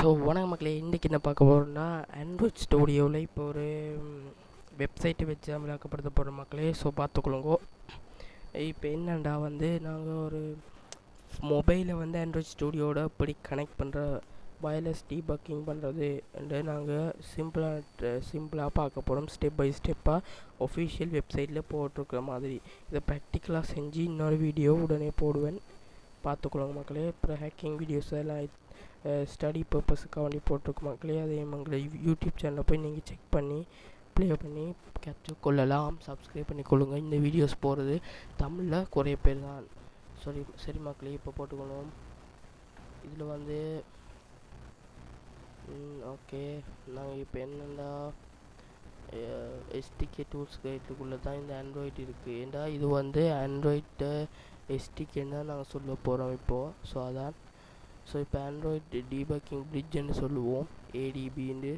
So வணக்கம் மக்களே, இன்றைக்கி என்ன பார்க்க போகிறோம்னா ஆண்ட்ராய்ட் ஸ்டூடியோவில் இப்போ ஒரு வெப்சைட்டு வச்சு அமலாக்கப்படுத்த போகிற மக்களே. ஸோ பார்த்துக்கொள்ளுங்கோ. இப்போ என்னண்டா நாங்கள் ஒரு மொபைலை ஆண்ட்ராய்ட் ஸ்டூடியோட எப்படி கனெக்ட் பண்ணுற வயர்லெஸ் டீபக்கிங் பண்ணுறது நாங்கள் சிம்பிளாக பார்க்க போகிறோம். ஸ்டெப் பை ஸ்டெப்பாக ஒஃபிஷியல் வெப்சைட்டில் போட்டிருக்கிற மாதிரி இதை ப்ராக்டிக்கலாக செஞ்சு இன்னொரு வீடியோ உடனே போடுவேன். பார்த்துக்கொள்ளுங்க மக்களே. அப்புறம் ஹேக்கிங் வீடியோஸ் எல்லாம் ஸ்டடி பர்பஸுக்காக வேண்டி போட்டிருக்கு மக்களே. அதே எங்களை யூடியூப் சேனலில் போய் நீங்கள் செக் பண்ணி ப்ளே பண்ணி கற்றுக்கொள்ளலாம். சப்ஸ்கிரைப் பண்ணிக்கொள்ளுங்கள். இந்த வீடியோஸ் போகிறது தமிழில் குறைய பேர் தான். சரி மக்களே, இப்போ போட்டுக்கணும். இதில் ஓகே, நாங்கள் இப்போ என்னென்னா எஸ்டிகே டூல்ஸ் கைட்டுக்குள்ளே தான் இந்த ஆண்ட்ராய்டு இருக்குது. ஏண்டா இது ஆண்ட்ராய்டு எஸ்டிகேன்னு தான் நாங்கள் சொல்ல போகிறோம் இப்போது. ஸோ அதான் இப்போ ஆண்ட்ராய்டு டீபக்கிங் பிரிட்ஜுன்னு சொல்லுவோம், ஏடிபின்னு.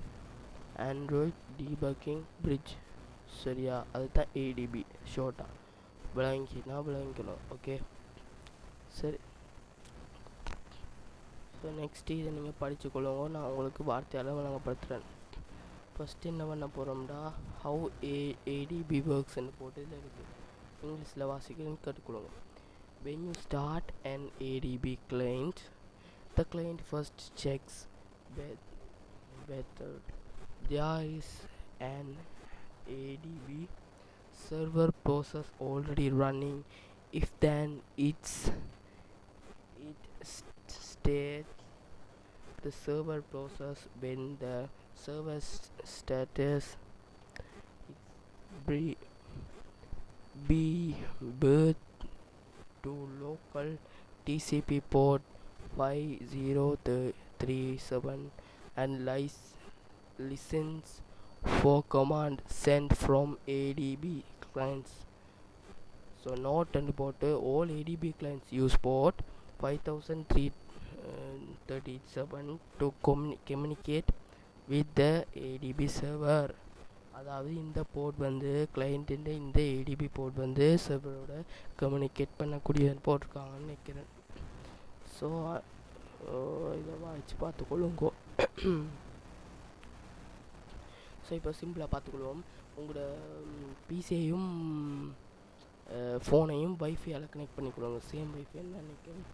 ஆண்ட்ராய்டு டீபக்கிங் பிரிட்ஜ், சரியா? அதுதான் ஏடிபி ஷார்ட்டாக. விளங்கிக்கணும். ஓகே, சரி. ஸோ நெக்ஸ்ட்டு இதை நீங்கள் படிச்சுக்கொள்ளுங்க. நான் உங்களுக்கு வார்த்தையால் வழங்கப்படுத்துகிறேன். ஃபஸ்ட்டு என்ன பண்ண போகிறோம்டா, ஹவு ஏடிபி ஒர்க்ஸ்ன்னு போட்டு இதில் இருக்குது. இங்கிலீஷில் வாசிக்கிறேன்னு கற்றுக்கொள்ளுங்க. When you start an ADB client, the client first checks whether there is an ADB server process already running. If then it states the server process. When the server status be birth to local TCP port 5037 and listens for command sent from ADB clients. So note and port, all ADB clients use port 5337 to communicate with the ADB server. அதாவது இந்த board client இந்த ATP board சர்வரோட communicate பண்ணக்கூடியதுன்னு போட்டிருக்காங்கன்னு நினைக்கிறேன். So இதை வாய்ச்சி பார்த்துக்கொள்ளுங்கோ. So இப்போ சிம்பிளாக பார்த்துக்கொள்வோம். உங்களோட பிசியையும் ஃபோனையும் வைஃபையால் connect பண்ணிக்கொள்ளுங்க. Same வைஃபைன்னு நினைக்கிறேன்.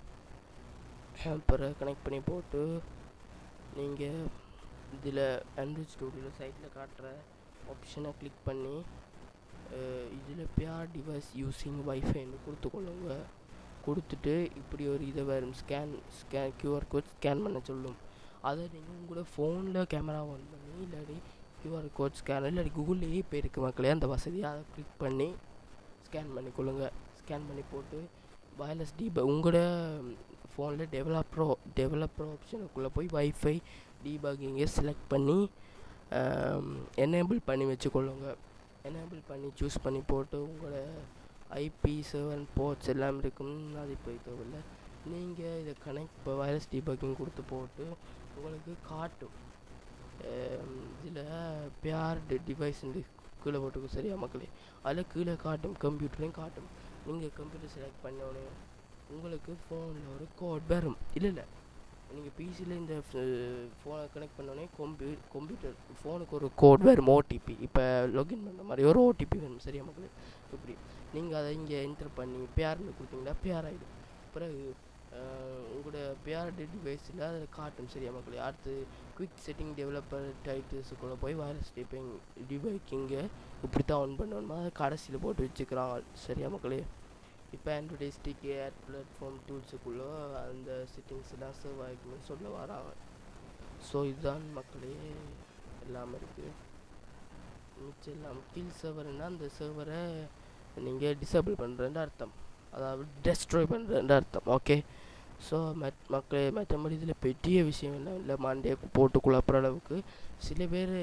அப்புறம் கனெக்ட் பண்ணி போட்டு நீங்கள் இதில் ஆண்ட்ராய்ட் ஸ்டூடியோவில் சைட்டில் காட்டுற ஆப்ஷனை கிளிக் பண்ணி இதில் பிஆர் டிவைஸ் யூஸிங் வைஃபைன்னு கொடுத்துக்கொள்ளுங்க. கொடுத்துட்டு இப்படி ஒரு இதை வரும், ஸ்கேன் கியூஆர் கோட் ஸ்கேன் பண்ண சொல்லும். அதை நீங்கள் உங்களோட ஃபோனில் கேமரா ஆன் பண்ணி இல்லாட்டி கியூஆர் கோட் ஸ்கேனர் இல்லாட்டி கூகுள்லேயே இப்போ இருக்குது மக்களே அந்த வசதியை அதை கிளிக் பண்ணி ஸ்கேன் பண்ணிக்கொள்ளுங்க. ஸ்கேன் பண்ணி போட்டு வயர்லெஸ் உங்களோட ஃபோனில் டெவலப்பர் ஆப்ஷனுக்குள்ளே போய் வைஃபை டீபக்கிங்கை செலக்ட் பண்ணி எனேபிள் பண்ணி வச்சுக்கொள்ளுங்க. எனேபிள் பண்ணி சூஸ் பண்ணி போட்டு உங்களோட IP7 போர்ட்ஸ் எல்லாம் இருக்குன்னு அது இப்போ தேவையில்லை. நீங்கள் இதை இப்போ வயர்லெஸ் டீபக்கிங் கொடுத்து போட்டு உங்களுக்கு காட்டும். இதில் பிஆர்டு டிவைஸ்ன்னு கீழே போட்டுக்கும், சரியா மக்களே? அதில் கீழே காட்டும், கம்ப்யூட்டரையும் காட்டும். நீங்கள் கம்ப்யூட்டர் செலக்ட் பண்ணோடனே உங்களுக்கு ஃபோனில் ஒரு கோட் வரும். இல்லை நீங்கள் பிசியில் இந்த ஃபோனை கனெக்ட் பண்ணோடனே கம்ப்யூட்டர் ஃபோனுக்கு ஒரு கோட் வரும், ஓடிபி. இப்போ லாகின் பண்ணுற மாதிரி ஒரு ஓடிபி வரும், சரியா மக்களே? இப்படி நீங்கள் அதை இங்கே என்டர் பண்ணி பேர்னு கொடுத்தீங்கன்னா பேர் ஆகிடும். பிறகு உங்களோட பேர்டு டிவைஸில் அதில் காட்டும், சரியா மக்களே? அடுத்து குவிக் செட்டிங் டெவலப்பர் டைட்டில்ஸுக்குள்ளே போய் வயர்லெஸ் டிபக்கிங்கை இப்படி தான் ஆன் பண்ணணுமா அதை கடைசியில் போட்டு வச்சுக்கிறாங்க, சரியா மக்களே? இப்போ ஆண்ட்ராய்டு எஸ்டிகே ஆட் பிளாட்ஃபார்ம் டூல்ஸுக்குள்ளே அந்த செட்டிங்ஸ் எல்லாம் சர்வ் ஆகிக்கணும்னு சொல்ல வராங்க. ஸோ இதுதான் மக்களே எல்லாமே இருக்குது. மிச்சம் எல்லாம் கில் சர்வர்னால் அந்த சர்வரை நீங்கள் டிசேபிள் பண்ணுறேன்னு அர்த்தம், அதாவது டெஸ்ட்ராய் பண்ணுறேன்னு அர்த்தம். ஓகே, ஸோ மக்களே மற்றபடி இதில் பெரிய விஷயம் என்ன இல்லை, மண்டே போட்டு குழப்புற அளவுக்கு. சில பேர்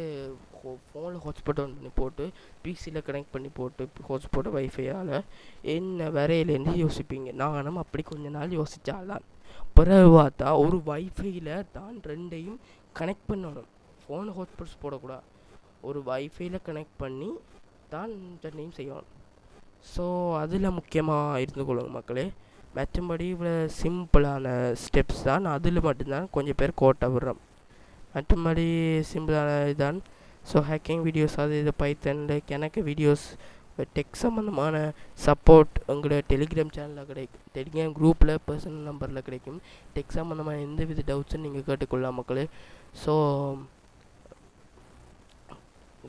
ஃபோனில் ஹாட்ஸ்பாட் ஆன் பண்ணி போட்டு பிசியில் கனெக்ட் பண்ணி போட்டு ஹாட்ஸ்பாட் வைஃபையால் என்ன வரையிலேருந்து யோசிப்பீங்க. நானும் அப்படி கொஞ்ச நாள் யோசித்தாலாம். பிறகு பார்த்தா ஒரு வைஃபையில் தான் ரெண்டையும் கனெக்ட் பண்ணணும். ஃபோன் ஹாட்ஸ்பாட்ஸ் போடக்கூடாது, ஒரு வைஃபையில் கனெக்ட் பண்ணி தான் ரெண்டையும் செய்யணும். ஸோ அதில் முக்கியமாக இருந்து கொள்ளுங்க மக்களே. மற்றபடி இவ்வளோ சிம்பிளான ஸ்டெப்ஸ் தான், அதில் மட்டும்தான் கொஞ்சம் பேர் கோட்டை விடுறோம். மற்றபடி சிம்பிளான இதுதான். ஸோ ஹேக்கிங் வீடியோஸ் அது இது பைத்தனில் எனக்கு வீடியோஸ் டெக் சம்மந்தமான சப்போர்ட் உங்களோட டெலிகிராம் சேனலில் கிடைக்கும், டெலிகிராம் குரூப்பில் பர்சனல் நம்பரில் கிடைக்கும். டெக் சம்மந்தமான எந்த வித டவுட்ஸும் நீங்கள் கேட்டுக்கொள்ளலாம் மக்களே.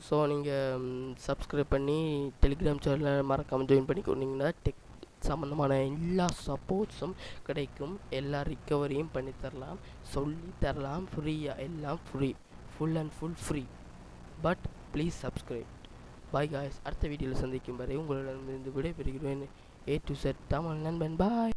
ஸோ நீங்கள் சப்ஸ்கிரைப் பண்ணி டெலிகிராம் சேனலில் மறக்காமல் ஜாயின் பண்ணிக்கொண்டீங்கன்னா டெக் சம்மந்தமான எல்லா சப்போர்ட்ஸும் கிடைக்கும். எல்லா ரிக்கவரியும் பண்ணித்தரலாம், சொல்லி தரலாம், ஃப்ரீயாக, எல்லாம் free, full and full free. But please subscribe. Bye guys, அடுத்த வீடியோவில் சந்திக்கும் வரை உங்களிடம் இருந்து விடைபெறுகிறேன். A to Z தமிழ் நண்பன். பாய்.